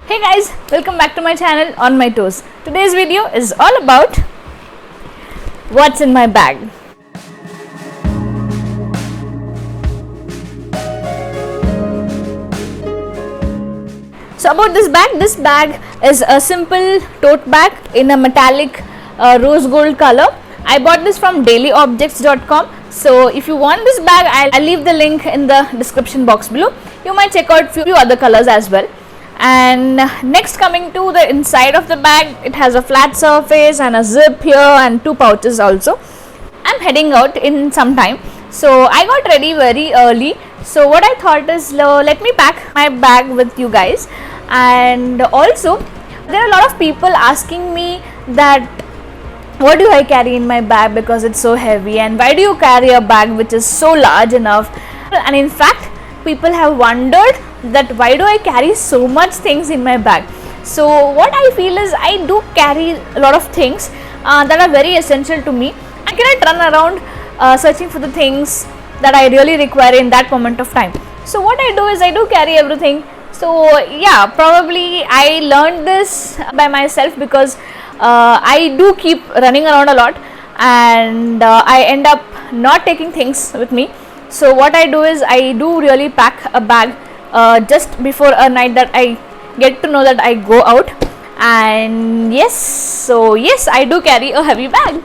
Hey guys, welcome back to my channel On My Toes. Today's video is all about what's in my bag. So about this bag is a simple tote bag in a metallic rose gold color. I bought this from dailyobjects.com. So if you want this bag, I'll leave the link in the description box below. You might check out few other colors as well. And next, coming to the inside of the bag, it has a flat surface and a zip here and two pouches also. I'm heading out in some time, so I got ready very early. So what I thought is, let me pack my bag with you guys. And also there are a lot of people asking me that what do I carry in my bag because it's so heavy, and why do you carry a bag which is so large enough. And in fact, people have wondered that why do I carry so much things in my bag. So what I feel is, I do carry a lot of things that are very essential to me. I cannot run around searching for the things that I really require in that moment of time. So what I do is, I do carry everything. So yeah, probably I learned this by myself because I do keep running around a lot, and I end up not taking things with me. So what I do is, I do really pack a bag just before a night that I get to know that I go out. And yes, I do carry a heavy bag.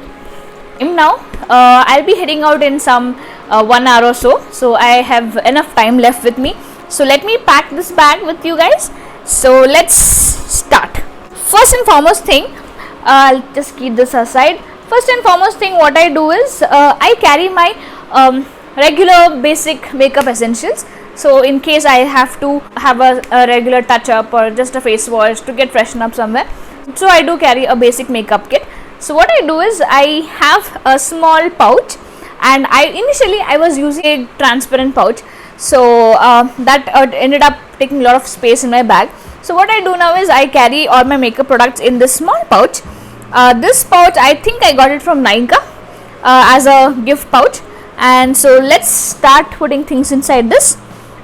Now I'll be heading out in some 1 hour or so I have enough time left with me. So let me pack this bag with you guys. So let's start. First and foremost thing, I'll just keep this aside. First and foremost thing, what I do is, I carry my regular basic makeup essentials. So in case I have to have a regular touch up or just a face wash to get freshen up somewhere, so I do carry a basic makeup kit. So what I do is, I have a small pouch, and initially I was using a transparent pouch, so that ended up taking a lot of space in my bag. So what I do now is, I carry all my makeup products in this small pouch. This pouch, I think I got it from Nykaa as a gift pouch. And so let's start putting things inside this.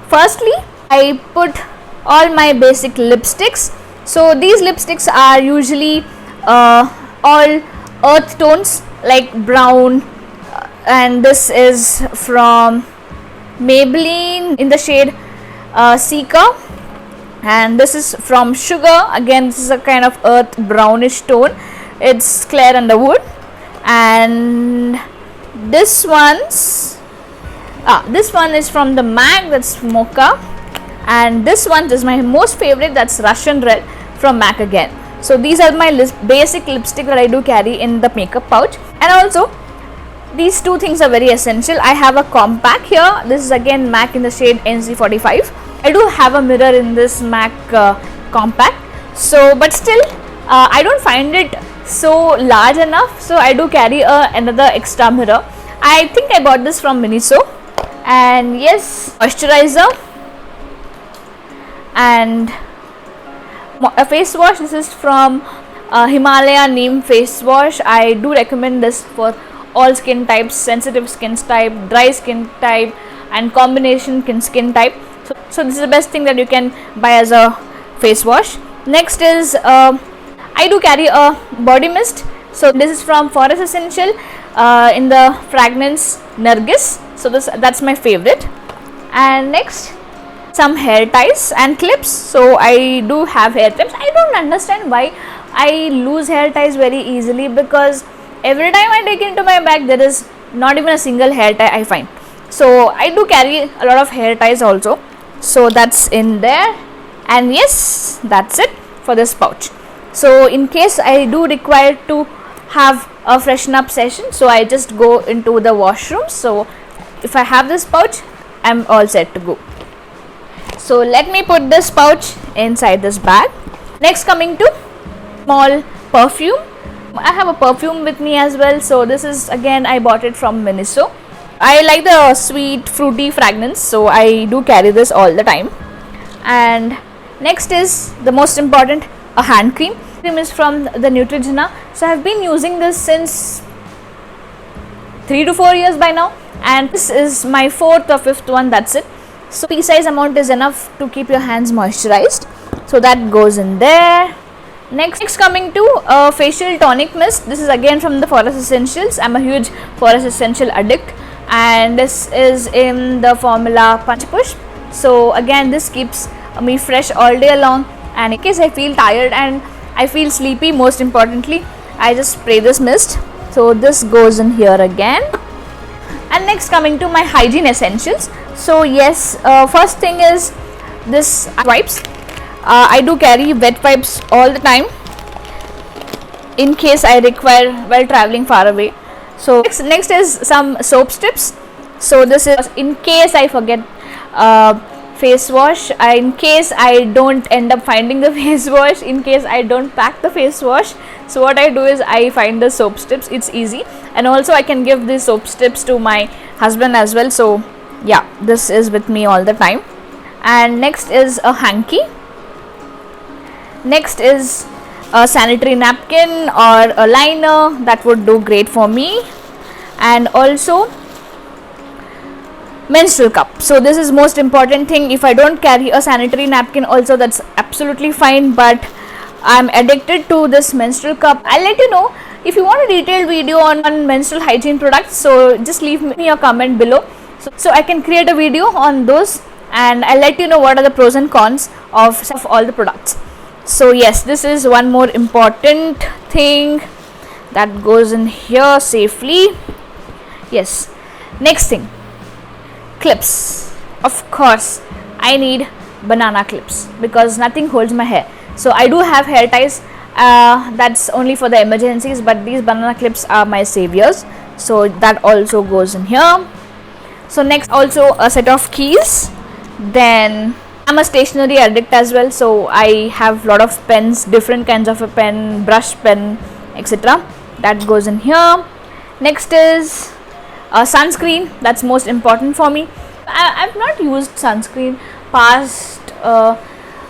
Firstly, I put all my basic lipsticks. So these lipsticks are usually all earth tones like brown, and this is from Maybelline in the shade Sika, and this is from Sugar. Again, this is a kind of earth brownish tone. It's Claire Underwood. And this one is from the MAC, that's Mocha. And this one is my most favorite, that's Russian Red from MAC again. So these are my basic lipstick that I do carry in the makeup pouch. And also these two things are very essential. I have a compact here. This is again MAC in the shade NC45. I do have a mirror in this MAC compact. So but still I don't find it so large enough, so I do carry another extra mirror. I think I bought this from Miniso. And yes, moisturizer and a face wash. This is from Himalaya Neem face wash. I do recommend this for all skin types, sensitive skin type, dry skin type, and combination skin type. So this is the best thing that you can buy as a face wash. Next is I do carry a body mist. So this is from Forest Essential in the fragrance Nargis. So that's my favorite. And next, some hair ties and clips. So I do have hair clips. I don't understand why I lose hair ties very easily, because every time I take it into my bag, there is not even a single hair tie I find. So I do carry a lot of hair ties also. So that's in there. And yes, that's it for this pouch. So in case I do require to have a freshen up session, so I just go into the washroom. So if I have this pouch, I'm all set to go. So let me put this pouch inside this bag. Next, coming to small perfume. I have a perfume with me as well. So this is again, I bought it from Miniso. I like the sweet fruity fragrance, so I do carry this all the time. And next is the most important, a hand cream. Cream is from the Neutrogena. So I have been using this since 3 to 4 years by now, and this is my 4th or 5th one. That's it. So pea size amount is enough to keep your hands moisturized. so that goes in there. Next coming to facial tonic mist. This is again from the Forest Essentials. I'm a huge Forest Essential addict, and this is in the formula Punch Push. So again, this keeps me fresh all day long, and in case I feel tired and I feel sleepy, most importantly, I just spray this mist. So this goes in here again. And next coming to my hygiene essentials. So yes, first thing is this wipes. I do carry wet wipes all the time in case I require while traveling far away. So next is some soap strips. So this is in case I forget face wash, in case I don't end up finding the face wash, in case I don't pack the face wash. So what I do is I find the soap strips. It's easy, and also I can give these soap strips to my husband as well. So yeah, this is with me all the time. And next is a hanky. Next is a sanitary napkin or a liner. That would do great for me. And also menstrual cup. So this is most important thing. If I don't carry a sanitary napkin also, that's absolutely fine, but I'm addicted to this menstrual cup. I'll let you know if you want a detailed video on menstrual hygiene products. So just leave me a comment below, so I can create a video on those, and I'll let you know what are the pros and cons of all the products. So yes, this is one more important thing that goes in here safely. Yes, next thing, clips. Of course, I need banana clips because nothing holds my hair. So I do have hair ties, that's only for the emergencies, but these banana clips are my saviors. So that also goes in here. So next, also a set of keys. Then I'm a stationery addict as well, so I have lot of pens, different kinds of a pen, brush pen, etc. That goes in here. Next is sunscreen. That's most important for me. I've not used sunscreen past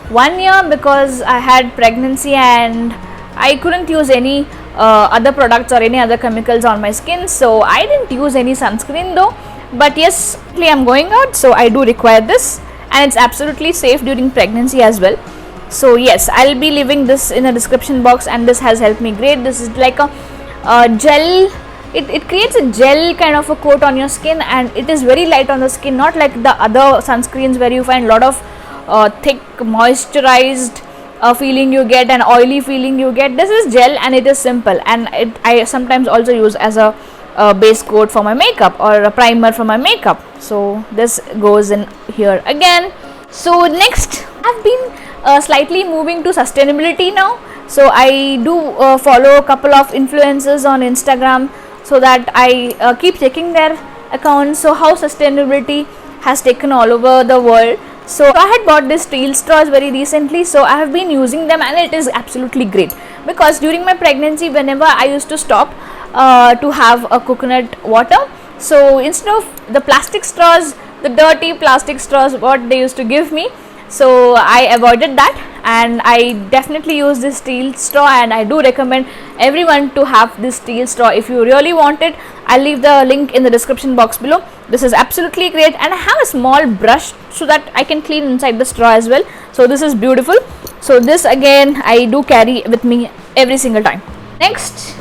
1 year because I had pregnancy and I couldn't use any other products or any other chemicals on my skin, so I didn't use any sunscreen though. But yes, I'm going out, so I do require this, and it's absolutely safe during pregnancy as well. So yes, I'll be leaving this in the description box, and this has helped me great. This is like a gel. It creates a gel kind of a coat on your skin, and it is very light on the skin, not like the other sunscreens where you find a lot of thick moisturized feeling you get and oily feeling you get. This is gel and it is simple, and I sometimes also use as a base coat for my makeup or a primer for my makeup. So this goes in here again. So next, I've been slightly moving to sustainability now. So I do follow a couple of influencers on Instagram, so that I keep checking their accounts. So how sustainability has taken all over the world. So I had bought this steel straws very recently, so I have been using them, and it is absolutely great, because during my pregnancy, whenever I used to stop to have a coconut water, so instead of the plastic straws, the dirty plastic straws what they used to give me, so I avoided that, and I definitely use this steel straw, and I do recommend everyone to have this steel straw if you really want it. I'll leave the link in the description box below. This is absolutely great, and I have a small brush so that I can clean inside the straw as well. So this is beautiful. So this again I do carry with me every single time. Next,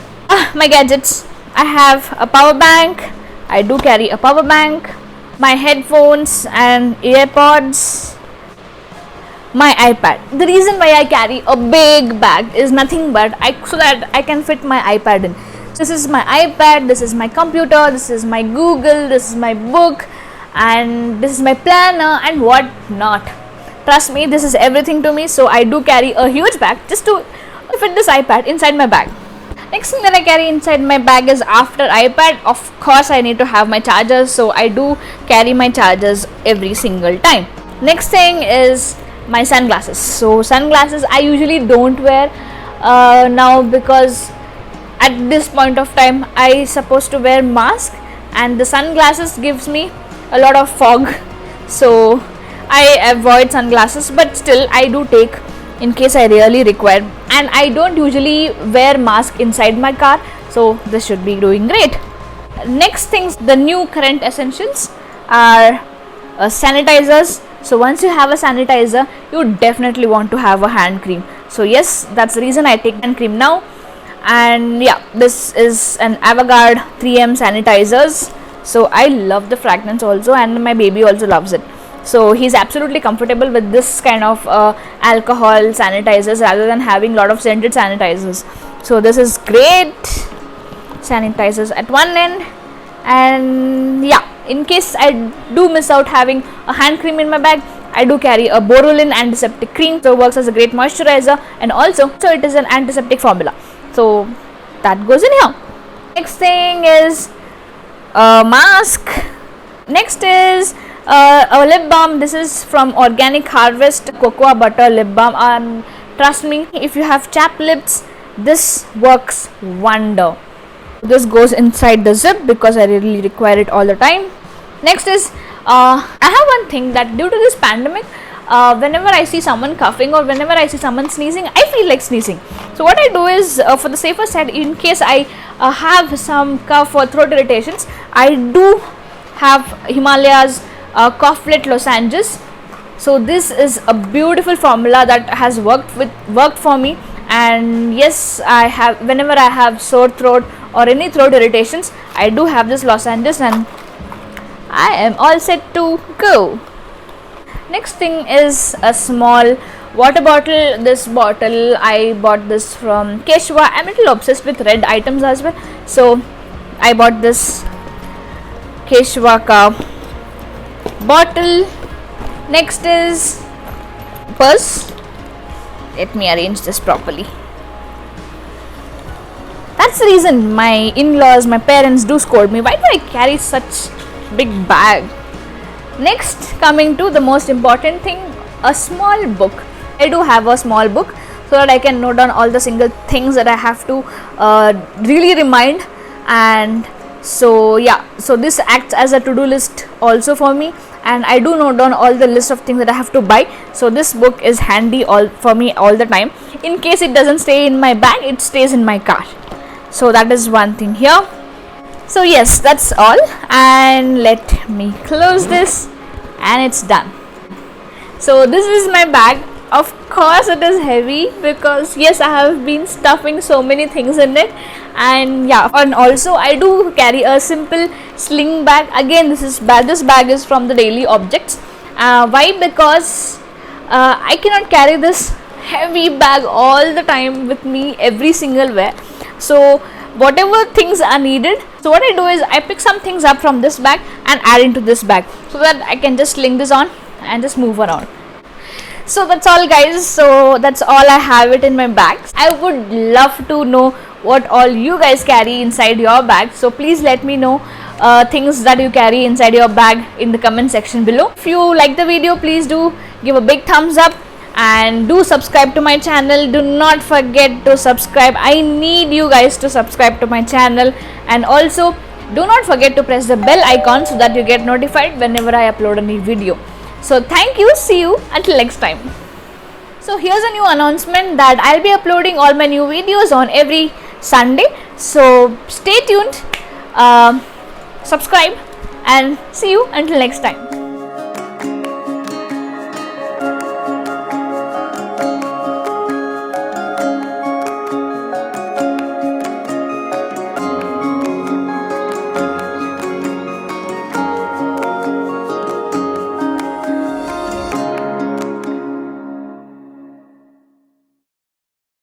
my gadgets. I have a power bank. I do carry a power bank, my headphones and earpods, my iPad. The reason why I carry a big bag is nothing but so that I can fit my iPad in. This is my iPad, this is my computer, this is my Google, this is my book, and this is my planner and what not. Trust me, this is everything to me. So I do carry a huge bag just to fit this iPad inside my bag. Next thing that I carry inside my bag is, after iPad, of course I need to have my chargers, so I do carry my chargers every single time. Next thing is my sunglasses. So sunglasses I usually don't wear now, because at this point of time I supposed to wear mask, and the sunglasses gives me a lot of fog, so I avoid sunglasses, but still I do take in case I really require, and I don't usually wear mask inside my car, so this should be doing great. Next things, the new current essentials are sanitizers. So once you have a sanitizer, you definitely want to have a hand cream. So yes, that's the reason I take hand cream now. And yeah, this is an Avogard 3M sanitizers. So I love the fragrance also, and my baby also loves it. So he's absolutely comfortable with this kind of alcohol sanitizers rather than having a lot of scented sanitizers. So this is great sanitizers at one end. And yeah, in case I do miss out having a hand cream in my bag, I do carry a Borolin antiseptic cream. So it works as a great moisturizer, and also so it is an antiseptic formula. So that goes in here. Next thing is a mask. Next is a lip balm. This is from Organic Harvest Cocoa Butter Lip Balm, and trust me, if you have chapped lips, this works wonder. This goes inside the zip because I really require it all the time. Next is I have one thing that due to this pandemic, whenever I see someone coughing or whenever I see someone sneezing, I feel like sneezing. So what I do is, for the safer side, in case I have some cough or throat irritations, I do have Himalayas Coughlet lozenges. So this is a beautiful formula that has worked for me. And yes, I have, whenever I have sore throat or any throat irritations, I do have this lozenges, and I am all set to go. Next thing is a small water bottle. This bottle, I bought this from Keshwa. I'm a little obsessed with red items as well, so I bought this Keshwa ka bottle. Next is purse. Let me arrange this properly. That's the reason my in-laws, my parents do scold me. Why do I carry such big bag? Next, coming to the most important thing, a small book. I do have a small book so that I can note down all the single things that I have to really remind. And so yeah, so this acts as a to-do list also for me, and I do note down all the list of things that I have to buy. So this book is handy for me all the time. In case it doesn't stay in my bag, it stays in my car. So that is one thing here. So yes, that's all, and let me close this, and it's done. So this is my bag. Of course it is heavy because yes, I have been stuffing so many things in it. And yeah, and also I do carry a simple sling bag. Again, this bag is from the Daily Objects. Why? Because I cannot carry this heavy bag all the time with me every single wear. So whatever things are needed, so what I do is I pick some things up from this bag and add into this bag so that I can just sling this on and just move around. So that's all, guys. So that's all I have it in my bags. I would love to know what all you guys carry inside your bag. So please let me know things that you carry inside your bag in the comment section below. If you like the video, please do give a big thumbs up and do subscribe to my channel. Do not forget to subscribe. I need you guys to subscribe to my channel, and also do not forget to press the bell icon so that you get notified whenever I upload a new video. So thank you. See you until next time. So here's a new announcement that I'll be uploading all my new videos on every Sunday. So stay tuned, subscribe, and see you until next time.